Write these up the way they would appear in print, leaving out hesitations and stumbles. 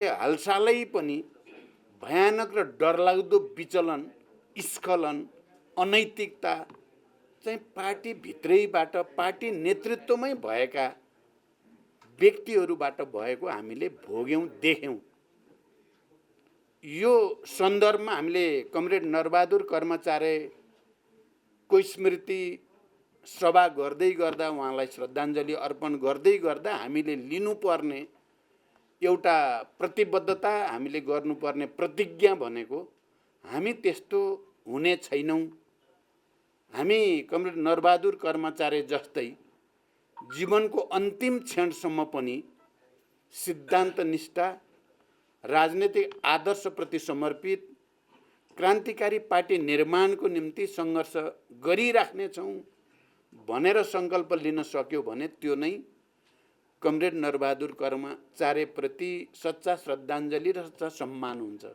हालसालै पनि भयानक र डरलाग्दो विचलन, स्खलन, अनैतिकता चाहिँ पार्टी भित्रैबाट पार्टी नेतृत्वमै भएका व्यक्तिहरूबाट भएको हामीले भोग्यौँ, देख्यौँ। यो सन्दर्भमा हामीले कमरेड नरबहादुर कर्मचारीको स्मृति सभा गर्दै गर्दा, उहाँलाई श्रद्धाञ्जली अर्पण गर्दै गर्दा हामीले लिनुपर्ने एउटा प्रतिबद्धता, हामीले गर्नुपर्ने प्रतिज्ञा भनेको हामी त्यस्तो हुने छैनौँ। हामी कमरेड नरबहादुर कर्मचारी जस्तै जीवनको अन्तिम क्षणसम्म पनि सिद्धान्त निष्ठा, राजनीतिक आदर्शप्रति समर्पित, क्रान्तिकारी पार्टी निर्माणको निम्ति सङ्घर्ष गरिराख्नेछौँ भनेर सङ्कल्प लिन सक्यो भने त्यो नै कमरेड नरबहादुर कर्मचारीप्रति सच्चा श्रद्धाञ्जली र सच्चा सम्मान हुन्छ।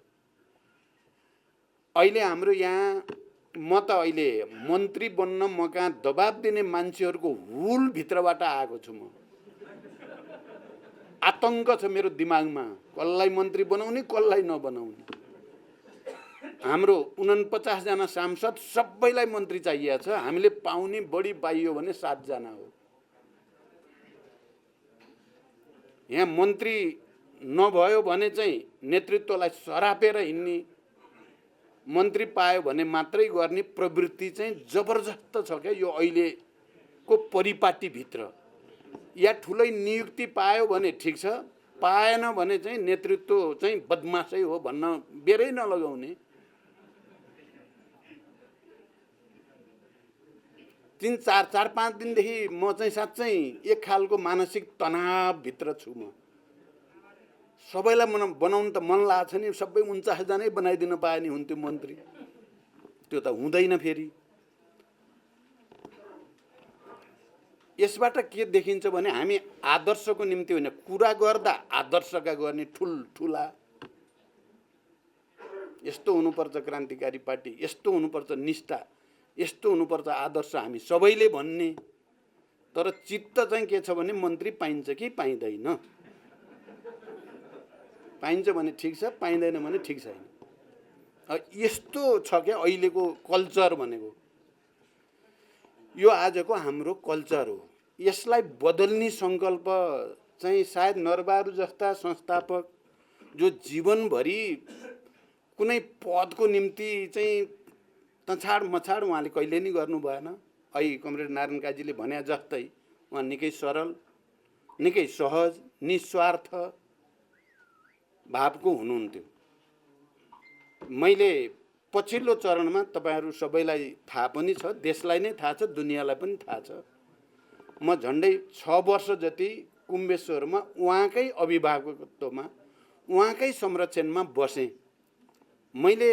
अहिले हाम्रो यहाँ म त अहिले मन्त्री बन्न म कहाँ दबाब दिने मान्छेहरूको हुल भित्रबाट आएको छु। म आतङ्क छ मेरो दिमागमा, कसलाई मन्त्री बनाउने कसलाई नबनाउने। हाम्रो 49 जना सांसद सबैलाई मन्त्री चाहिएको छ, हामीले पाउने बढी पाइयो भने 7 जना हो। यहाँ मन्त्री नभयो भने चाहिँ नेतृत्वलाई सरापेर हिँड्ने, मन्त्री पायो भने मात्रै गर्ने प्रवृत्ति चाहिँ जबरजस्त छ क्या यो अहिलेको परिपाटीभित्र। या ठुलै नियुक्ति पायो भने ठिक छ, पाएन भने चाहिँ नेतृत्व चाहिँ बदमासै हो भन्न बेरै नलगाउने। 3-4-5 दिनदेखि म चाहिँ साँच्चै एक खालको मानसिक तनावभित्र छु। म सबैलाई बनाउनु त मन लाग्छ नि, सबै 49 जनै बनाइदिन पाए नि हुन्थ्यो मन्त्री, त्यो त हुँदैन फेरि। यसबाट के देखिन्छ भने हामी आदर्शको निम्ति होइन, कुरा गर्दा आदर्शका गर्ने ठुल्ठुला, यस्तो हुनुपर्छ क्रान्तिकारी पार्टी, यस्तो हुनुपर्छ निष्ठा, यस्तो हुनुपर्छ आदर्श हामी सबैले भन्ने। तर चित्त चाहिँ के छ भने मन्त्री पाइन्छ कि पाइँदैन, पाइन्छ भने ठिक छ, पाइँदैन भने ठिक छैन। यस्तो छ क्या अहिलेको कल्चर भनेको। यो आजको हाम्रो कल्चर हो। यसलाई बदल्ने सङ्कल्प चाहिँ सायद नरबहादुर जस्ता संस्थापक जो जीवनभरि कुनै पदको निम्ति चाहिँ तछाड मछाड उहाँले कहिले नि गर्नु भएन। अहिले कमरेड नारायण काजीले भने जस्तै उहाँ निकै सरल, निकै सहज, निस्वार्थ भावको हुनुहुन्थ्यो। मैले पछिल्लो चरणमा तपाईहरू सबैलाई थाहा पनि छ, देशलाई नै थाहा छ, दुनियाँलाई पनि थाहा छ, म झन्डै 6 वर्ष जति कुम्बेश्वरमा उहाँकै अभिभावकत्वमा, उहाँकै संरक्षणमा बसेँ। मैले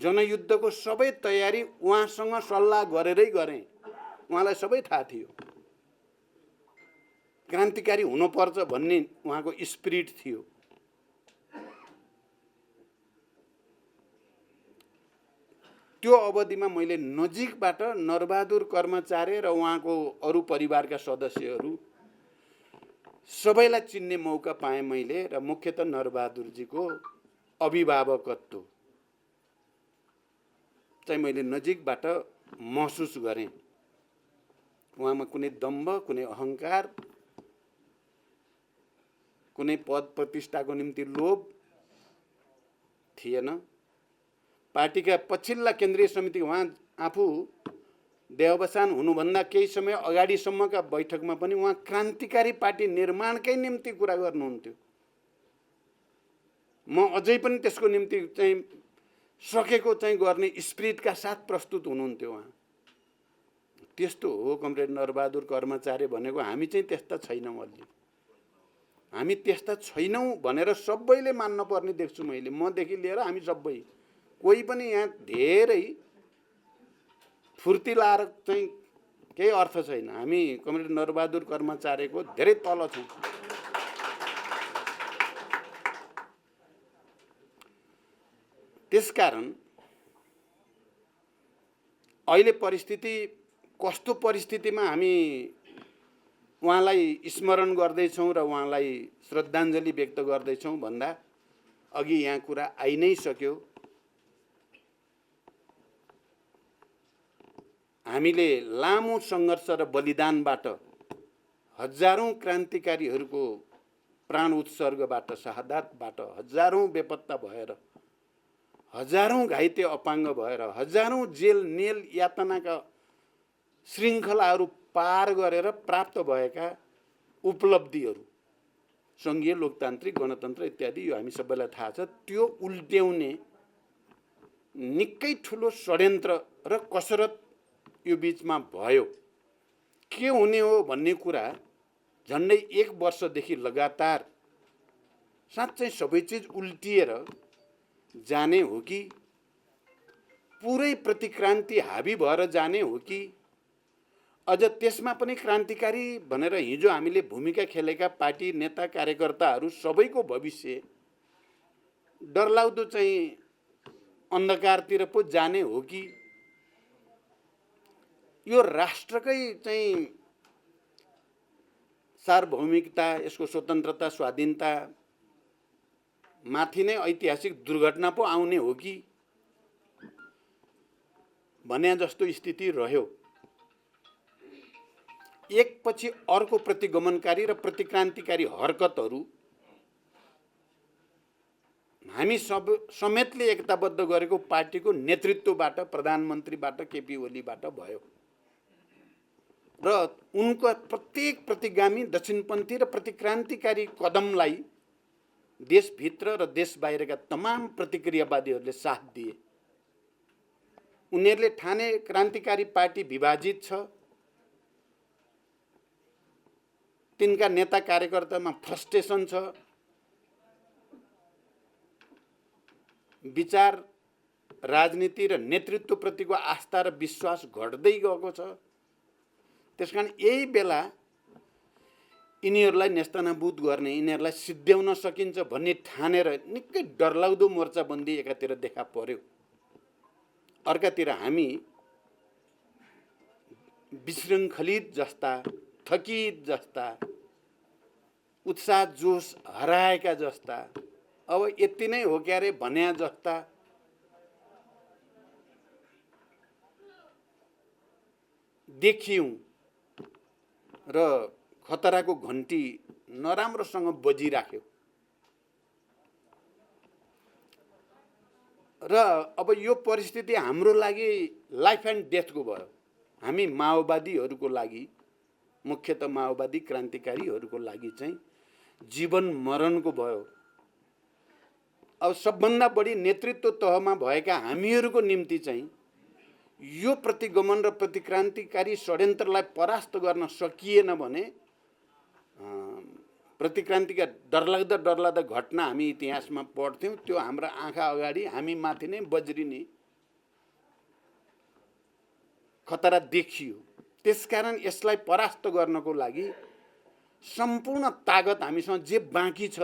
जनयुद्धको सबै तयारी उहाँसँग सल्लाह गरेरै गरेँ। उहाँलाई सबै थाहा थियो, क्रान्तिकारी हुनुपर्छ भन्ने उहाँको स्पिरिट थियो। त्यो अवधिमा मैले नजिकबाट नरबहादुर कर्मचारी र उहाँको अरू परिवारका सदस्यहरू सबैलाई चिन्ने मौका पाएँ मैले, र मुख्यतः नरबहादुरजीको अभिभावकत्व चाहिँ मैले नजिकबाट महसुस गरेँ। उहाँमा कुनै दम्भ, कुनै अहङ्कार, कुनै पद प्रतिष्ठाको निम्ति लोभ थिएन। पार्टीका पछिल्ला केन्द्रीय समिति उहाँ आफू देहावसान हुनुभन्दा केही समय अगाडिसम्मका बैठकमा पनि उहाँ क्रान्तिकारी पार्टी निर्माणकै निम्ति कुरा गर्नुहुन्थ्यो। म अझै पनि त्यसको निम्ति चाहिँ सकेको चाहिँ गर्ने स्पिरिटका साथ प्रस्तुत हुनुहुन्थ्यो उहाँ। त्यस्तो हो कमरेड नरबहादुर कर्मचारी भनेको। हामी चाहिँ त्यस्ता छैनौँ। अलि हामी त्यस्ता छैनौँ भनेर सबैले मान्न पर्ने देख्छु मैले, मदेखि लिएर हामी सबै। कोही पनि यहाँ धेरै फुर्ती लाएर चाहिँ केही अर्थ छैन। हामी कमरेड नरबहादुर कर्मचारीको धेरै तल छौँ। त्यसकारण अहिले परिस्थिति कस्तो परिस्थितिमा हामी उहाँलाई स्मरण गर्दैछौँ र उहाँलाई श्रद्धाञ्जली व्यक्त गर्दैछौँ भन्दा अघि यहाँ कुरा आइ नै सक्यो। हामीले लामो सङ्घर्ष र बलिदानबाट हजारौं क्रान्तिकारीहरूको प्राण उत्सर्गबाट, शहादतबाट, हजारौं बेपत्ता भएर, हजारौं घाइते अपाङ्ग भएर, हजारौं जेल नेल यातनाका श्रृङ्खलाहरू पार गरेर प्राप्त भएका उपलब्धिहरू, सङ्घीय लोकतान्त्रिक गणतन्त्र इत्यादि, यो हामी सबैलाई थाहा छ। त्यो उल्ट्याउने निकै ठुलो षड्यन्त्र र कसरत यो बीचमा भयो। के हुने हो भन्ने कुरा झन्डै 1 वर्षदेखि लगातार साँच्चै सबै चिज उल्टिएर जाने हो कि पुरै प्रतिक्रान्ति हाबी भएर जाने हो कि अझ त्यसमा पनि क्रान्तिकारी भनेर हिजो हामीले भूमिका खेलेका पार्टी नेता कार्यकर्ताहरू सबैको भविष्य डरलाग्दो चाहिँ अन्धकारतिर पो जाने हो कि यो राष्ट्रकै चाहिँ सार्वभौमिकता, यसको स्वतन्त्रता, स्वाधीनता माथि नै ऐतिहासिक दुर्घटना पो आउने हो कि भने जस्तो स्थिति रह्यो। एकपछि अर्को प्रतिगमनकारी र प्रतिक्रान्तिकारी हरकतहरू हामी सब समेतले एकताबद्ध गरेको पार्टीको नेतृत्वबाट, प्रधानमन्त्रीबाट, केपी ओलीबाट भयो र उनको प्रत्येक प्रतिगामी दक्षिणपन्थी र प्रतिक्रान्तिकारी कदमलाई देशभित्र र देश बाहिरका तमाम प्रतिक्रियावादीहरूले साथ दिए। उनीहरूले ठाने क्रान्तिकारी पार्टी विभाजित छ, तिनका नेता कार्यकर्तामा फ्रस्ट्रेसन छ, विचार राजनीति र नेतृत्वप्रतिको आस्था र विश्वास घट्दै गएको छ। त्यसकारण यही बेला यिनीहरूलाई नेस्तनाबुद गर्ने, यिनीहरूलाई सिद्ध्याउन सकिन्छ भन्ने ठानेर निकै डरलाग्दो मोर्चाबन्दी एकातिर देखा पर्यो। अर्कातिर हामी विशृङ्खलित जस्ता, थकित जस्ता, उत्साह जोस हराएका जस्ता, अब यति नै हो क्यारे भन्या जस्ता देखियौँ र खतराको घन्टी नराम्रोसँग बजिराख्यो। र अब यो परिस्थिति हाम्रो लागि लाइफ एन्ड डेथको भयो। हामी माओवादीहरूको लागि, मुख्यतः माओवादी क्रान्तिकारीहरूको लागि चाहिँ जीवन मरणको भयो। अब सबभन्दा बढी नेतृत्व तहमा भएका हामीहरूको निम्ति चाहिँ यो प्रतिगमन र प्रतिक्रान्तिकारी षड्यन्त्रलाई परास्त गर्न सकिएन भने प्रतिक्रान्तिका डरलाग्दा घटना हामी इतिहासमा पढ्थ्यौँ, त्यो हाम्रा आँखा अगाडि हामी माथि नै बज्रिने खतरा देखियो। त्यसकारण यसलाई परास्त गर्नको लागि सम्पूर्ण तागत हामीसँग जे बाँकी छ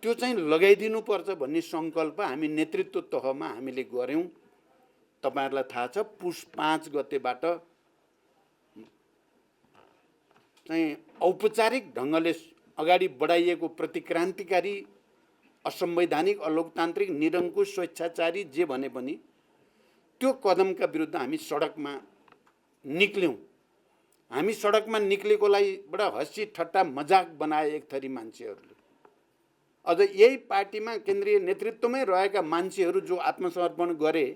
त्यो चाहिँ लगाइदिनुपर्छ भन्ने सङ्कल्प हामी नेतृत्व तहमा हामीले गर्यौँ। तपाईहरुलाई थाहा छ, पुस 5 गतेबाट चाहिँ औपचारिक ढङ्गले अगाडि बढाइएको प्रतिक्रान्तिकारी, असंवैधानिक, अलोकतान्त्रिक, निरङ्कुश, स्वेच्छाचारी जे भने पनि त्यो कदमका विरुद्ध हामी सडकमा निक्ल्यौँ। हामी सडकमा निक्लेकोलाई बडा हँसी ठट्टा मजाक बनाए एक थरी मान्छेहरूले। अझ यही पार्टीमा केन्द्रीय नेतृत्वमै रहेका मान्छेहरू जो आत्मसमर्पण गरे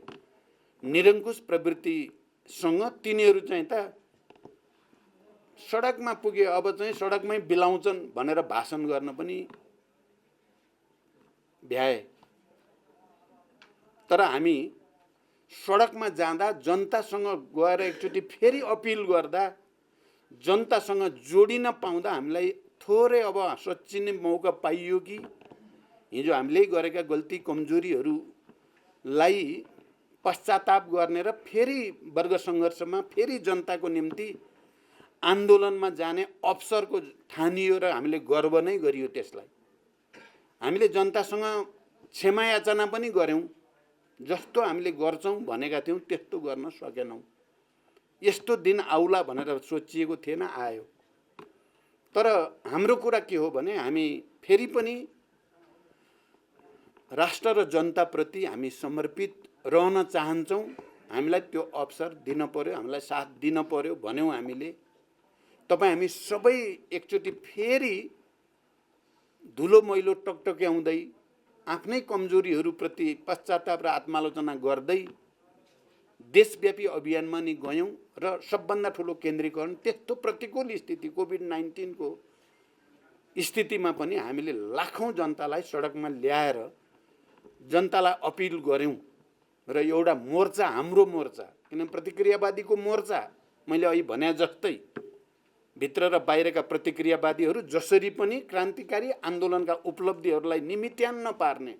निरङ्कुश प्रवृत्तिसँग, तिनीहरू चाहिँ त सडकमा पुगे, अब चाहिँ सडकमै बिलाउँछन् भनेर भाषण गर्न पनि भ्याए। तर हामी सडकमा जाँदा, जनतासँग गएर एकचोटि फेरि अपिल गर्दा, जनतासँग जोडिन पाउँदा हामीलाई थोरै अब सोचिने मौका पाइयो कि हिजो हामीले गरेका गल्ती कमजोरीहरूलाई पश्चाताप गर्ने र फेरि वर्ग सङ्घर्षमा, फेरि जनताको निम्ति आन्दोलनमा जाने अवसरको ठानियो र हामीले गर्व नै गरियो। त्यसलाई हामीले जनतासँग क्षमा याचना पनि गर्यौँ। जस्तो हामीले गर्छौँ भनेका थियौँ त्यस्तो गर्न सकेनौँ। यस्तो दिन आउला भनेर सोचिएको थिएन, आयो। तर हाम्रो कुरा के हो भने हामी फेरि पनि राष्ट्र र जनताप्रति हामी समर्पित रहन चाहन्छौँ। हामीलाई त्यो अवसर दिन पर्यो, हामीलाई साथ दिन पर्यो भन्यौँ हामीले। तपाईँ हामी सबै एकचोटि फेरि धुलो मैलो टकटक्याउँदै आफ्नै कमजोरीहरूप्रति पश्चाताप र आत्मालोचना गर्दै देशव्यापी अभियानमा नि गयौँ र सबभन्दा ठुलो केन्द्रीकरण त्यस्तो प्रतिकूल स्थिति कोभिड-19 को स्थितिमा पनि हामीले लाखौँ जनतालाई सडकमा ल्याएर जनतालाई अपिल गर्यौँ र एउटा मोर्चा, हाम्रो मोर्चा, किनभने प्रतिक्रियावादीको मोर्चा मैले अघि भने जस्तै भित्र र बाहिरका प्रतिक्रियावादीहरू जसरी पनि क्रान्तिकारी आन्दोलनका उपलब्धिहरूलाई निमित्यान्न पार्ने,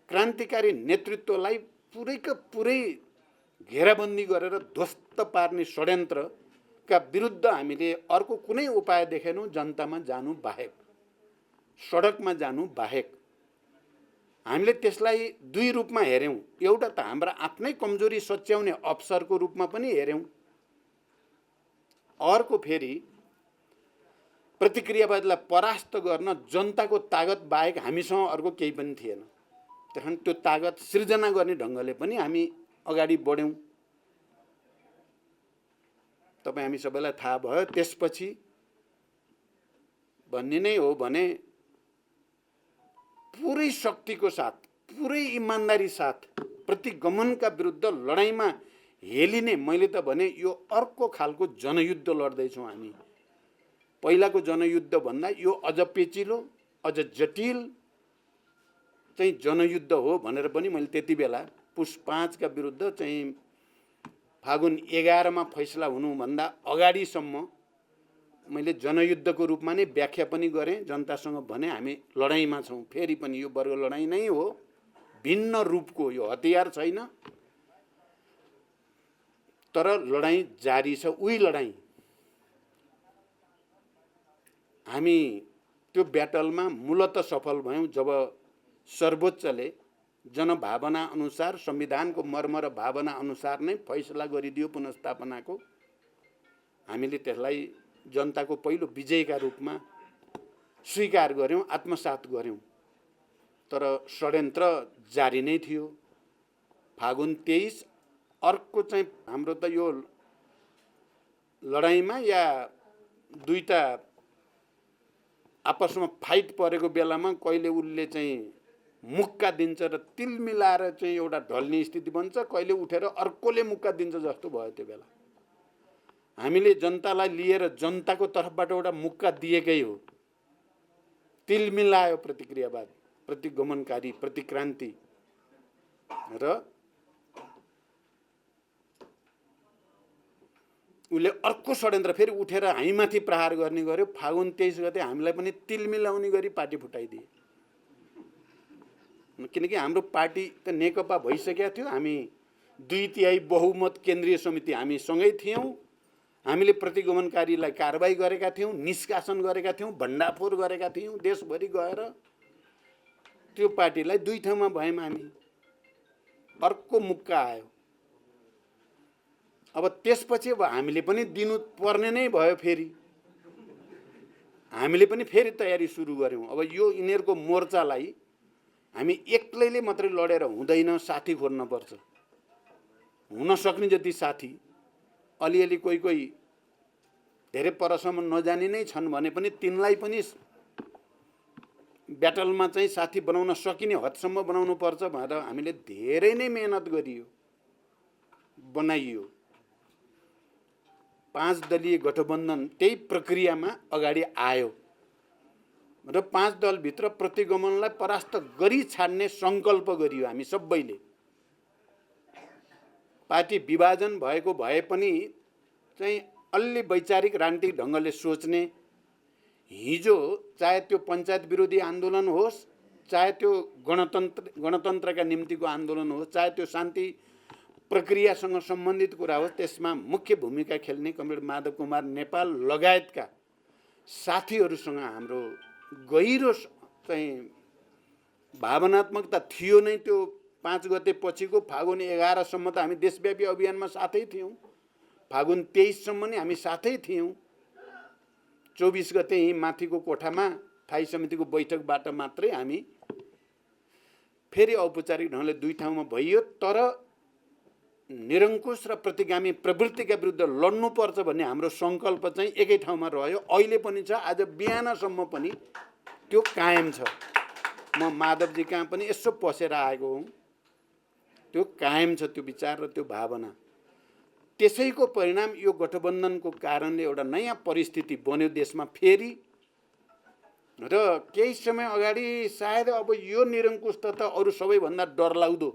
क्रान्तिकारी नेतृत्वलाई पुरैका पुरै घेराबन्दी गरेर ध्वस्त पार्ने षड्यन्त्रका विरुद्ध हामीले अर्को कुनै उपाय देखेनौँ जनतामा जानु बाहेक, सडकमा जानु बाहेक। हामीले त्यसलाई दुई रूपमा हेर्यौँ। एउटा त हाम्रा आफ्नै कमजोरी सच्याउने अवसरको रूपमा पनि हेर्यौँ, अर्को फेरि प्रतिक्रियावादीलाई परास्त गर्न जनताको तागत बाहेक हामीसँग अर्को केही पनि थिएन। त्यसकारण त्यो तागत सृजना गर्ने ढङ्गले पनि हामी अगाडि बढ्यौँ। तपाईँ हामी सबैलाई थाहा भयो त्यसपछि भन्ने नै हो भने पुरै शक्तिको साथ, पुरै इमान्दारी साथ प्रतिगमनका विरुद्ध लडाइँमा हेलिने, मैले त भने यो अर्को खालको जनयुद्ध लड्दैछौँ हामी। पहिलाको जनयुद्ध भन्दा यो अझ पेचिलो, अझ जटिल चाहिँ जनयुद्ध हो भनेर पनि मैले त्यति बेला पुस 5 का विरुद्ध चाहिँ फागुन 11 मा फैसला हुनुभन्दा अगाडिसम्म मैले जनयुद्धको रूपमा नै व्याख्या पनि गरेँ, जनतासँग भने हामी लडाइँमा छौँ। फेरि पनि यो वर्ग लडाइँ नै हो, भिन्न रूपको, यो हतियार छैन, तर लडाइँ जारी छ। उही लडाइँ हामी त्यो ब्याटलमा मूलत सफल भयौँ जब सर्वोच्चले जनभावना अनुसार, संविधानको मर्म र भावना अनुसार नै फैसला गरिदियो पुनर्स्थापनाको। हामीले त्यसलाई जनताको पहिलो विजयका रूपमा स्वीकार गर्यौँ, आत्मसात गर्यौँ। तर षड्यन्त्र जारी नै थियो। फागुन 23 अर्को चाहिँ हाम्रो त यो लडाइँमा या दुईटा आपसमा फाइट परेको बेलामा कहिले उसले चाहिँ मुक्का दिन्छ र तिल मिलाएर चाहिँ एउटा ढल्ने स्थिति बन्छ, कहिले उठेर अर्कोले मुक्का दिन्छ जस्तो भयो। त्यो बेला हामीले जनतालाई लिएर जनताको तर्फबाट एउटा मुक्का दिएकै हो। तिल मिलायो प्रतिक्रियावाद, प्रतिगमनकारी, प्रतिक्रान्ति र उसले अर्को षड्यन्त्र फेरि उठेर हामीमाथि प्रहार गर्ने गर्यो। फागुन 23 गते हामीलाई पनि तिल मिलाउने गरी पार्टी फुटाइदिए। किनकि हाम्रो पार्टी त नेकपा भइसकेका थियो, हामी 2/3 बहुमत केन्द्रीय समिति हामी सँगै थियौँ। हामीले प्रतिगमनकारीलाई कारबाही गरेका थियौँ, निष्कासन गरेका थियौँ, भण्डाफोर गरेका थियौँ देशभरि गएर। त्यो पार्टीलाई दुई ठाउँमा भयौँ हामी। अर्को मुक्का आयो। अब त्यसपछि अब हामीले पनि दिनु पर्ने नै भयो। फेरि हामीले पनि फेरि तयारी सुरु गर्यौँ। अब यो यिनीहरूको मोर्चालाई हामी एक्लैले मात्रै लडेर हुँदैन, साथी खोज्न पर्छ। हुन सक्ने जति साथी, अलिअलि कोही कोही धेरै परसम्म नजाने नै छन् भने पनि तिनलाई पनि ब्याटलमा चाहिँ साथी बनाउन सकिने हदसम्म बनाउनु पर्छ भनेर हामीले धेरै नै मेहनत गरियो, बनाइयो। 5 दलीय गठबन्धन त्यही प्रक्रियामा अगाडि आयो र 5 दलभित्र प्रतिगमनलाई परास्त गरी छाड्ने सङ्कल्प गरियो हामी सबैले। पार्टी विभाजन भएको भए पनि चाहिँ अलि वैचारिक राजनीतिक ढङ्गले सोच्ने, हिजो चाहे त्यो पञ्चायत विरोधी आन्दोलन होस्, चाहे त्यो गणतन्त्रका निम्तिको आन्दोलन होस्, चाहे त्यो शान्ति प्रक्रियासँग सम्बन्धित कुरा होस्, त्यसमा मुख्य भूमिका खेल्ने कमरेड माधव कुमार नेपाल लगायतका साथीहरूसँग हाम्रो गहिरो चाहिँ भावनात्मकता थियो नै। त्यो 5 गते पछिको फागुन 11 सम्म त हामी देशव्यापी अभियानमा साथै थियौँ। फागुन 23 सम्म नै हामी साथै थियौँ। 24 गते यहीँ माथिको कोठामा स्थायी समितिको बैठकबाट मात्रै हामी फेरि औपचारिक ढङ्गले 2 ठाउँमा भइयो, तर निरङ्कुश र प्रतिगामी प्रवृत्तिका विरुद्ध लड्नुपर्छ भन्ने हाम्रो सङ्कल्प चाहिँ एकै ठाउँमा रह्यो, अहिले पनि छ, आज बिहानसम्म पनि त्यो कायम छ। म माधवजी कहाँ पनि यसो पसेर आएको हुँ, त्यो कायम छ त्यो विचार र त्यो भावना। त्यसैको परिणाम यो गठबन्धनको कारणले एउटा नयाँ परिस्थिति बन्यो देशमा फेरि, र केही समय अगाडि सायद अब यो निरङ्कुशता त अरू सबैभन्दा डरलाग्दो,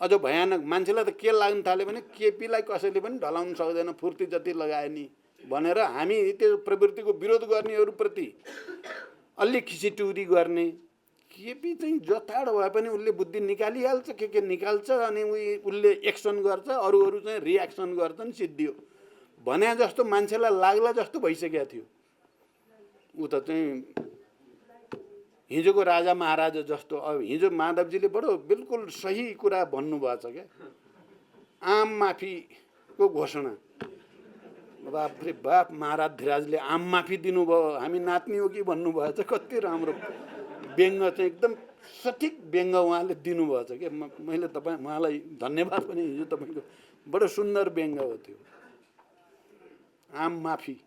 अझ भयानक, मान्छेलाई त के लाग्न थाल्यो भने केपीलाई कसैले पनि ढलाउन सक्दैन, फुर्ती जति लगाए नि भनेर हामी त्यो प्रवृत्तिको विरोध गर्नेहरूप्रति अलि खिसिटुरी गर्ने। केपी चाहिँ जताड भए पनि उसले बुद्धि निकालिहाल्छ, के निकाल्छ, अनि उसले एक्सन गर्छ, अरूहरू चाहिँ रियाक्सन गर्छन्, सिद्धियो भने जस्तो मान्छेलाई लाग्ला जस्तो भइसकेको थियो। ऊ त चाहिँ हिजोको राजा महाराजा जस्तो। अब हिजो माधवजीले बडो बिल्कुल सही कुरा भन्नुभएको छ क्या, आम माफीको घोषणा। बापरे बाप, महाराज धिराजले आम माफी दिनुभयो, हामी नाच्ने हो कि भन्नुभएको छ। कति राम्रो व्यङ्ग चाहिँ एकदम सठिक व्यङ्ग उहाँले दिनुभएको छ क्या। मैले उहाँलाई धन्यवाद पनि, हिजो तपाईँको बडो सुन्दर व्यङ्ग हो त्यो आम माफी।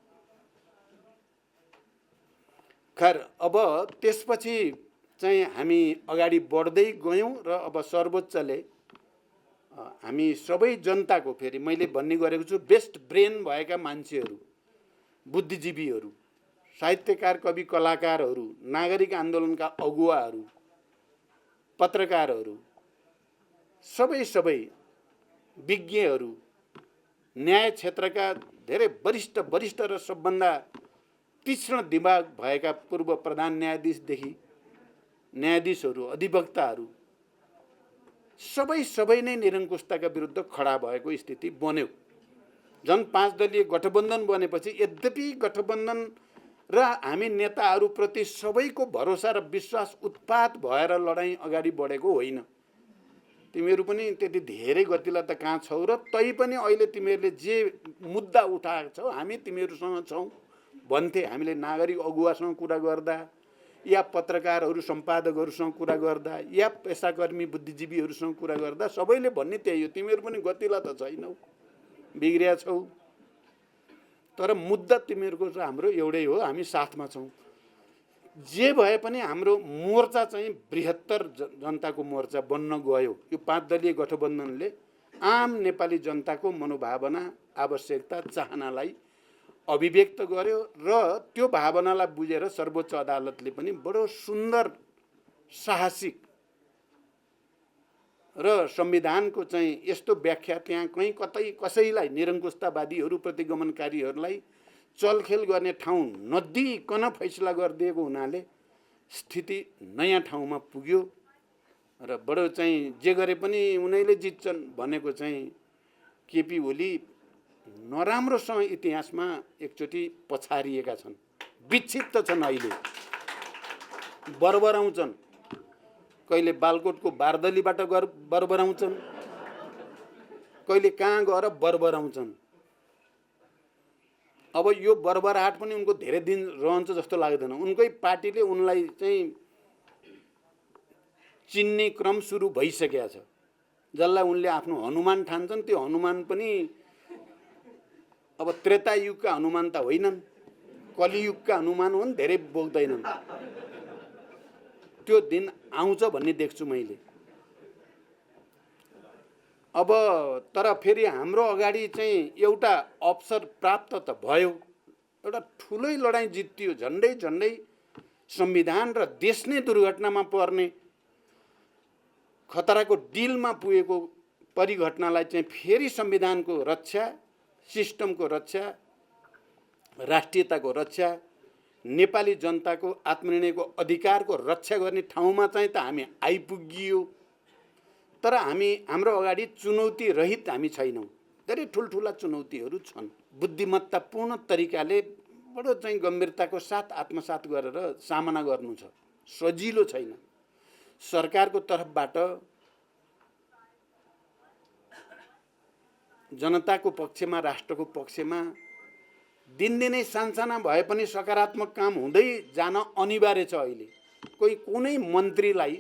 खैर, अब त्यसपछि चाहिँ हामी अगाडि बढ्दै गयौँ र अब सर्वोच्चले हामी सबै जनताको, फेरि मैले भन्ने गरेको छु, बेस्ट ब्रेन भएका मान्छेहरू, बुद्धिजीवीहरू, साहित्यकार, कवि, कलाकारहरू, नागरिक आन्दोलनका अगुवाहरू, पत्रकारहरू, सबै विज्ञहरू, न्याय क्षेत्रका धेरै वरिष्ठ र सबभन्दा तीक्ष्ण दिमाग भएका पूर्व प्रधान न्यायाधीशदेखि न्यायाधीशहरू, अधिवक्ताहरू, सबै नै निरङ्कुशताका विरुद्ध खडा भएको स्थिति बन्यो। झन् 5 दलीय गठबन्धन बनेपछि, यद्यपि गठबन्धन र हामी नेताहरूप्रति सबैको भरोसा र विश्वास उत्पात भएर लडाईँ अगाडि बढेको होइन। तिमीहरू पनि त्यति धेरै गतिला त कहाँ छौ, र तै पनि अहिले तिमीहरूले जे मुद्दा उठाएको छौ हामी तिमीहरूसँग छौँ भन्थे। हामीले नागरिक अगुवासँग कुरा गर्दा, या पत्रकारहरू, सम्पादकहरूसँग कुरा गर्दा, या पेसाकर्मी बुद्धिजीवीहरूसँग कुरा गर्दा सबैले भन्ने त्यही हो, तिमीहरू पनि गतिला त छैनौ, बिग्रिया छौ, तर मुद्दा तिमीहरूको र हाम्रो एउटै हो, हामी साथमा छौँ। जे भए पनि हाम्रो मोर्चा चाहिँ बृहत्तर जनताको मोर्चा बन्न गयो। यो 5 दलीय गठबन्धनले आम नेपाली जनताको मनोभावना, आवश्यकता, चाहनालाई अभिव्यक्त गर्यो, र त्यो भावनालाई बुझेर सर्वोच्च अदालतले पनि बडो सुन्दर, साहसिक र संविधानको चाहिँ यस्तो व्याख्या त्यहाँ कहीँ कतै कसैलाई, निरङ्कुशतावादीहरू, प्रतिगमनकारीहरूलाई चलखेल गर्ने ठाउँ नदिइकन फैसला गरिदिएको हुनाले स्थिति नयाँ ठाउँमा पुग्यो। र बडो चाहिँ जे गरे पनि उनीहरूले जित्छन् भनेको चाहिँ केपी ओली नराम्रोसँग इतिहासमा एकचोटि पछारिएका छन्, विक्षिप्त छन्, अहिले बरबराउँछन्, कहिले बालकोटको बारदलीबाट बरबराउँछन्, कहिले कहाँ गएर बरबराउँछन्। अब यो बरबराहट पनि उनको धेरै दिन रहन्छ जस्तो लाग्दैन। उनकै पार्टीले उनलाई चाहिँ चिन्ने क्रम सुरु भइसकेको छ। जसलाई उनले आफ्नो हनुमान ठान्छन्, त्यो हनुमान पनि अब त्रेता युगका हनुमान त होइनन्, कलियुगका हनुमान हुन्, धेरै बोक्दैनन्। त्यो दिन आउँछ भन्ने देख्छु मैले। अब तर फेरि हाम्रो अगाडि चाहिँ एउटा अवसर प्राप्त त भयो, एउटा ठुलै लडाईँ जित्तियो। झन्डै संविधान र देश नै दुर्घटनामा पर्ने खतराको डिलमा पुगेको परिघटनालाई चाहिँ फेरि संविधानको रक्षा, सिस्टमको रक्षा, राष्ट्रियताको रक्षा, नेपाली जनताको आत्मनिर्णयको अधिकारको रक्षा गर्ने ठाउँमा चाहिँ त हामी आइपुगियो। तर हाम्रो अगाडि चुनौती रहित हामी छैनौँ। धेरै ठुल्ठुला चुनौतीहरू छन्। बुद्धिमत्तापूर्ण तरिकाले बडो चाहिँ गम्भीरताको साथ आत्मसात गरेर सामना गर्नु छ, सजिलो छैन। सरकारको तर्फबाट जनताको पक्षमा, राष्ट्रको पक्षमा दिनदिनै सानसाना भए पनि सकारात्मक काम हुँदै जान अनिवार्य छ। अहिले कुनै मन्त्रीलाई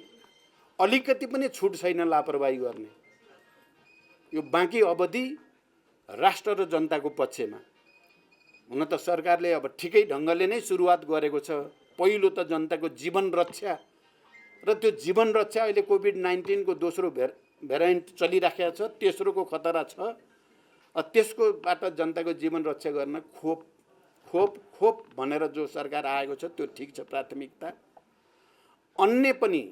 अलिकति पनि छुट छैन लापरवाही गर्ने। यो बाँकी अवधि राष्ट्र र जनताको पक्षमा। हुन त सरकारले अब ठिकै ढङ्गले नै सुरुवात गरेको छ। पहिलो त जनताको जीवन रक्षा र त्यो जीवन रक्षा अहिले कोभिड-19 को दोस्रो भेरिएन्ट चलिराखेको छ, तेस्रोको खतरा छ। त्यसकोबाट जनताको जीवन रक्षा गर्न खोप खोप खोप भनेर जो सरकार आएको छ त्यो ठिक छ, प्राथमिकता। अन्य पनि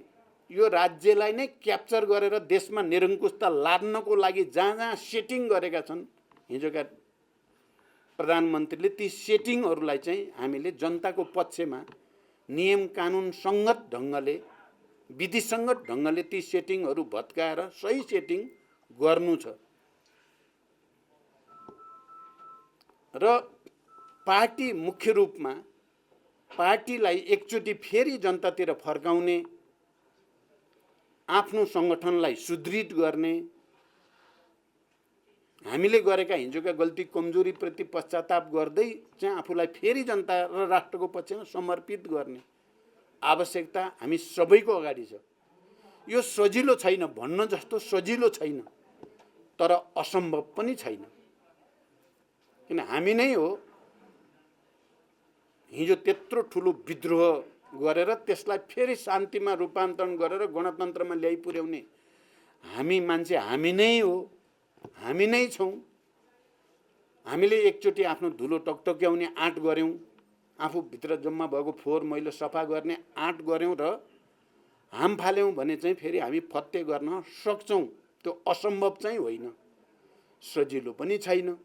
यो राज्यलाई नै क्याप्चर गरेर देशमा निरङ्कुशता लाद्नको लागि जहाँ जहाँ सेटिङ गरेका छन् हिजोका प्रधानमन्त्रीले, ती सेटिङहरूलाई चाहिँ हामीले जनताको पक्षमा नियम कानुन सङ्गत ढङ्गले, विधिसङ्गत ढङ्गले ती सेटिङहरू भत्काएर सही सेटिङ गर्नु छ। र पार्टी मुख्य रूपमा पार्टीलाई एकचोटि फेरि जनतातिर फर्काउने, आफ्नो सङ्गठनलाई सुदृढ गर्ने, हामीले गरेका हिजोका गल्ती कमजोरीप्रति पश्चाताप गर्दै चाहिँ आफूलाई फेरि जनता र राष्ट्रको पक्षमा समर्पित गर्ने आवश्यकता हामी सबैको अगाडि छ। यो सजिलो छैन, भन्न जस्तो सजिलो छैन, तर असम्भव पनि छैन। किन हामी नै हो हिजो त्यत्रो ठुलो विद्रोह गरेर त्यसलाई फेरि शान्तिमा रूपान्तरण गरेर गणतन्त्रमा ल्याइ पुर्याउने हामी मान्छे हामी नै हो, हामी नै छौँ। हामीले एकचोटि आफ्नो धुलो टकटक्याउने आँट गऱ्यौँ, आफूभित्र जम्मा भएको फोहोर मैलो सफा गर्ने आँट गऱ्यौँ र हाम फाल्यौँ भने चाहिँ फेरि हामी फत्ते गर्न सक्छौँ। त्यो असम्भव चाहिँ होइन, सजिलो पनि छैन।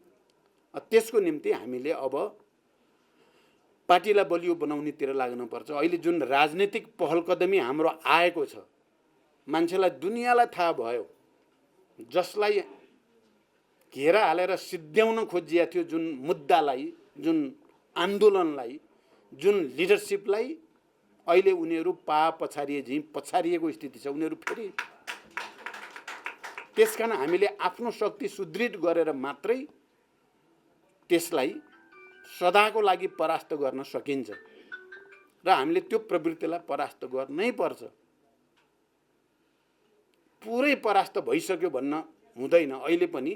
त्यसको निम्ति हामीले अब पार्टीलाई बलियो बनाउनेतिर लाग्नुपर्छ। अहिले जुन राजनीतिक पहलकदमी हाम्रो आएको छ, मान्छेलाई दुनियाँलाई थाहा भयो, जसलाई घेरा हालेर सिद्ध्याउन खोजिएको थियो जुन मुद्दालाई, जुन आन्दोलनलाई, जुन लिडरसिपलाई, अहिले उनीहरू पछारिएको स्थिति छ। उनीहरू फेरि त्यसकारण हामीले आफ्नो शक्ति सुदृढ गरेर मात्रै त्यसलाई सदाको लागि परास्त गर्न सकिन्छ र हामीले त्यो प्रवृत्तिलाई परास्त गर्नै पर्छ। पुरै परास्त भइसक्यो भन्न हुँदैन। अहिले पनि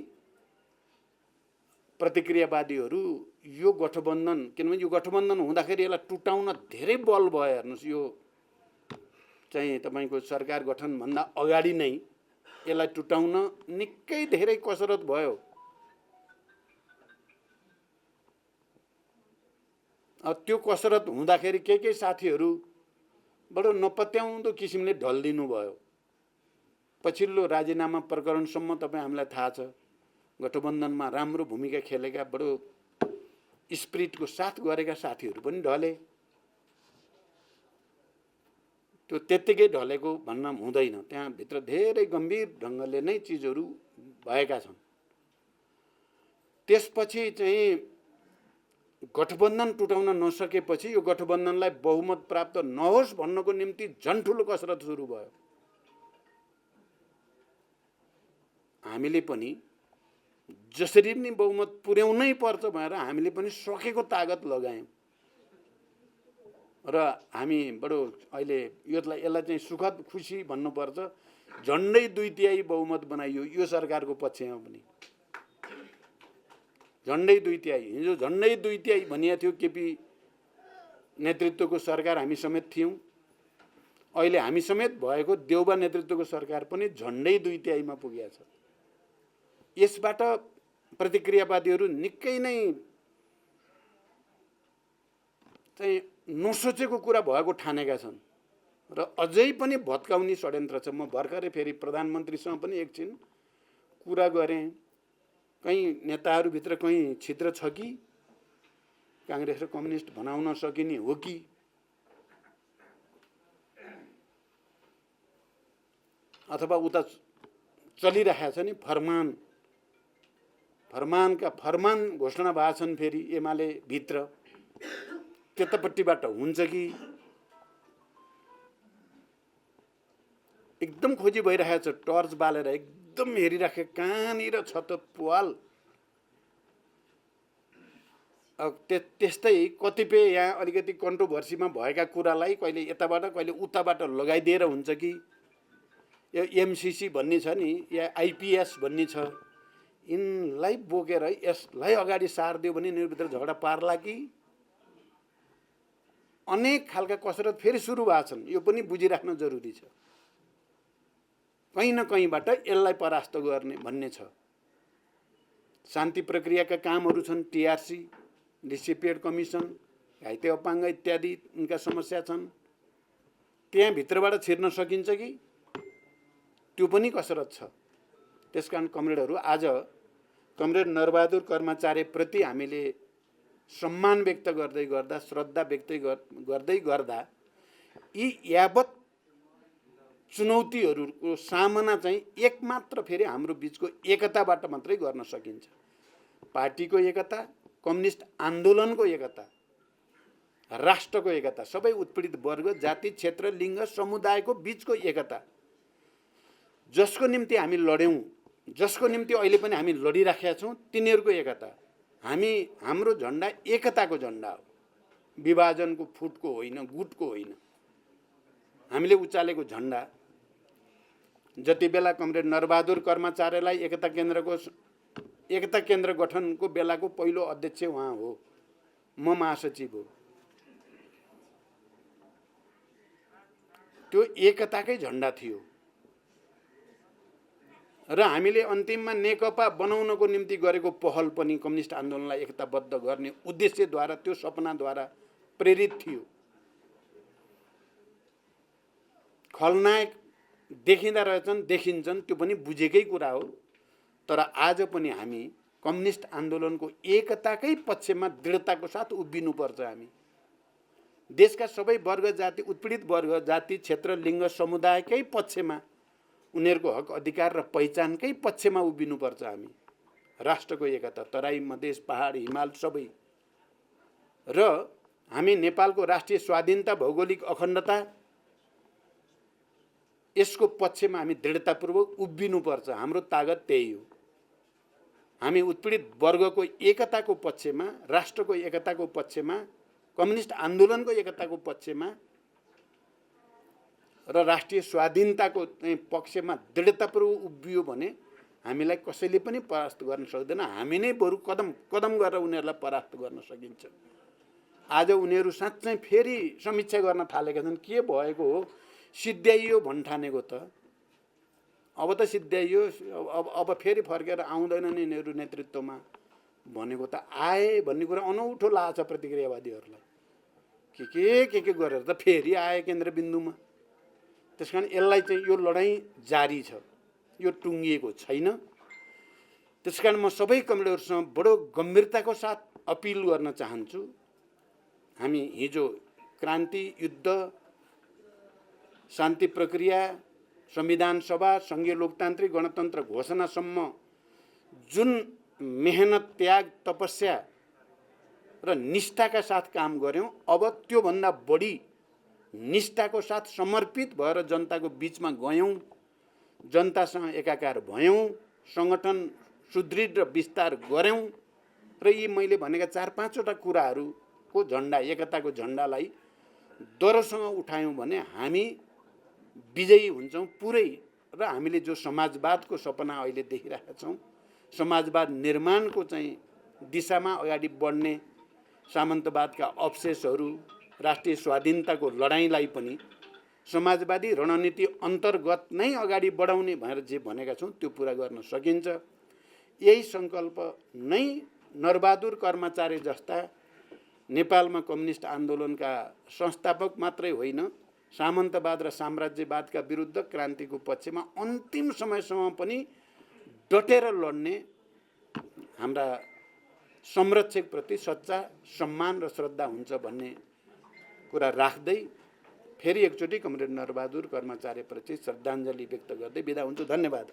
प्रतिक्रियावादीहरू यो गठबन्धन, किनभने यो गठबन्धन हुँदाखेरि यसलाई टुटाउन धेरै बल भयो। हेर्नुहोस्, यो चाहिँ तपाईँको सरकार गठनभन्दा अगाडि नै यसलाई टुटाउन निकै धेरै कसरत भयो। त्यो कसरत हुँदाखेरि के साथीहरू बडो नपत्याउँदो किसिमले ढल्दिनु भयो। पछिल्लो राजीनामा प्रकरणसम्म तपाईँ हामीलाई थाहा छ, गठबन्धनमा राम्रो भूमिका खेलेका, बडो स्पिरिटको साथ गरेका साथीहरू पनि ढले। त्यो त्यत्तिकै ढलेको भन्न हुँदैन, त्यहाँभित्र धेरै गम्भीर ढङ्गले नै चिजहरू भएका छन्। त्यसपछि चाहिँ गठबन्धन टुटाउन नसकेपछि यो गठबन्धनलाई बहुमत प्राप्त नहोस् भन्नको निम्ति झन् ठुलो कसरत सुरु भयो। हामीले पनि जसरी पनि बहुमत पुर्याउनै पर्छ भनेर हामीले पनि सकेको तागत लगायौँ र हामी बडो अहिले यसलाई चाहिँ सुखद खुसी भन्नुपर्छ, झन्डै 2/3 बहुमत बनाइयो यो सरकारको पक्षमा पनि। झन्डै 2/3, हिजो झन्डै 2/3 भनिएको थियो केपी नेतृत्वको सरकार, हामी समेत थियौँ। अहिले हामी समेत भएको देउबा नेतृत्वको सरकार पनि झन्डै 2/3 मा पुगेको छ। यसबाट प्रतिक्रियावादीहरू निकै नै चाहिँ नसोचेको कुरा भएको ठानेका छन् र अझै पनि भत्काउने षड्यन्त्र छ। म भर्खरै फेरि प्रधानमन्त्रीसँग पनि एकछिन कुरा गरेँ। कहीँ नेताहरूभित्र कहीँ छिद्र छ कि, काङ्ग्रेस र कम्युनिस्ट बनाउन सकिने हो कि, अथवा उता चलिरहेको छ नि फरमान घोषणा भएका छन् फेरि एमाले भित्र, त्यतापट्टिबाट हुन्छ कि, एकदम खोजी भइरहेको छ। टर्च बालेर एकदम हेरिराखे कहाँनिर छ त पुवाल। त्यस्तै कतिपय यहाँ अलिकति कन्ट्रोभर्सीमा भएका कुरालाई कहिले यताबाट कहिले उताबाट लगाइदिएर हुन्छ कि, यो एमसिसी भन्ने छ नि या आइपिएस भन्ने छ, यिनलाई बोकेर यसलाई अगाडि सारिदियो भने यिनीहरूभित्र झगडा पार्ला कि अनेक खालका कसरत फेरि सुरु भएको छन्। यो पनि बुझिराख्न जरुरी छ। कहीँ न कहीँबाट यसलाई परास्त गर्ने भन्ने छ। शान्ति प्रक्रियाका कामहरू छन्, टिआरसी, रिसिपिएन्ट कमिसन, घाइते अपाङ्ग इत्यादि उनका समस्या छन्। त्यहाँभित्रबाट छिर्न सकिन्छ कि त्यो पनि कसरत छ। त्यसकारण कमरेडहरू, आज कमरेड नरबहादुर कर्माचार्यप्रति हामीले सम्मान व्यक्त गर्दै गर्दा, श्रद्धा व्यक्त गर्दै गर्दा यी यावत चुनौतीहरूको सामना चाहिँ एकमात्र फेरि हाम्रो बिचको एकताबाट मात्रै गर्न सकिन्छ। पार्टीको एकता, कम्युनिस्ट आन्दोलनको एकता, राष्ट्रको एकता, सबै उत्पीडित वर्ग, जाति, क्षेत्र, लिङ्ग, समुदायको बिचको एकता, जसको निम्ति हामी लड्यौँ, जसको निम्ति अहिले पनि हामी लडिराखेका छौँ, तिनीहरूको एकता। हाम्रो झन्डा एकताको झन्डा हो, विभाजनको, फुटको होइन, गुटको होइन। हामीले उचालेको झन्डा, जति बेला कमरेड नरबहादुर कर्माचार्यलाई एकता केन्द्र गठनको बेलाको पहिलो अध्यक्ष उहाँ हो, म महासचिव हो। त्यो एकताकै झन्डा थियो र हामीले अन्तिममा नेकपा बनाउनको निम्ति गरेको पहल पनि कम्युनिस्ट आन्दोलनलाई एकताबद्ध गर्ने उद्देश्यद्वारा, त्यो सपनाद्वारा प्रेरित थियो। खलनायक देखिँदा रहेछन्, देखिन्छन्, त्यो पनि बुझेकै कुरा हो। तर आज पनि हामी कम्युनिस्ट आन्दोलनको एकताकै पक्षमा दृढताको साथ उभिनुपर्छ। हामी देशका सबै वर्ग, जाति, उत्पीडित वर्ग, जाति, क्षेत्र, लिङ्ग, समुदायकै पक्षमा, उनीहरूको हक अधिकार र पहिचानकै पक्षमा उभिनुपर्छ। हामी राष्ट्रको एकता, तराई, मधेस, पहाड, हिमाल सबै, र हामी नेपालको राष्ट्रिय स्वाधीनता, भौगोलिक अखण्डता, यसको पक्षमा हामी दृढतापूर्वक उभिनुपर्छ। हाम्रो तागत त्यही हो। हामी उत्पीडित वर्गको एकताको पक्षमा, राष्ट्रको एकताको पक्षमा, कम्युनिस्ट आन्दोलनको एकताको पक्षमा र राष्ट्रिय स्वाधीनताको पक्षमा दृढतापूर्वक उभियो भने हामीलाई कसैले पनि परास्त गर्न सक्दैन। हामी नै बरु कदम कदम गरेर उनीहरूलाई परास्त गर्न सकिन्छ। आज उनीहरू साँच्चै फेरि समीक्षा गर्न थालेका छन्। के भएको हो? सिद्ध्याइयो भन्ठानेको त अब त सिद्ध्याइयो, अब फेरि फर्केर आउँदैनन् यिनीहरू नेतृत्वमा भनेको त आए भन्ने कुरा अनौठो लाग्छ प्रतिक्रियावादीहरूलाई। के गरेर त फेरि आए केन्द्रबिन्दुमा। त्यसकारण यसलाई चाहिँ यो लडाईँ जारी छ, यो टुङ्गिएको छैन। त्यसकारण म सबै कमरेडहरूसँग बडो गम्भीरताको साथ अपिल गर्न चाहन्छु। हामी हिजो क्रान्ति, युद्ध, शान्ति प्रक्रिया, संविधान सभा, सङ्घीय लोकतान्त्रिक गणतन्त्र घोषणासम्म जुन मेहनत, त्याग, तपस्या र निष्ठाका साथ काम गऱ्यौँ, अब त्योभन्दा बढी निष्ठाको साथ समर्पित भएर जनताको बिचमा गयौँ, जनतासँग एकाकार भयौँ, सङ्गठन सुदृढ र विस्तार गऱ्यौँ र यी मैले भनेका 4-5वटा कुराहरूको झन्डा, एकताको झन्डालाई दरोसँग उठायौँ भने हामी विजयी हुन्छौँ पुरै। र हामीले जो समाजवादको सपना अहिले देखिरहेका छौँ, समाजवाद निर्माणको चाहिँ दिशामा अगाडि बढ्ने सामन्तवादका अवशेषहरू, राष्ट्रिय स्वाधीनताको लडाईँलाई पनि समाजवादी रणनीति अन्तर्गत नै अगाडि बढाउने भनेर जे भनेका छौँ त्यो पुरा गर्न सकिन्छ। यही सङ्कल्प नै नरबहादुर कर्माचार्य जस्ता नेपालमा कम्युनिस्ट आन्दोलनका संस्थापक मात्रै होइन, सामन्तवाद र साम्राज्यवादका विरुद्ध क्रान्तिको पक्षमा अन्तिम समयसम्म पनि डटेर लड्ने हाम्रा संरक्षकप्रति सच्चा सम्मान र श्रद्धा हुन्छ भन्ने कुरा राख्दै फेरि एकचोटि कमरेड नरबहादुर कर्माचार्यप्रति श्रद्धाञ्जली व्यक्त गर्दै बिदा हुन्छु। धन्यवाद।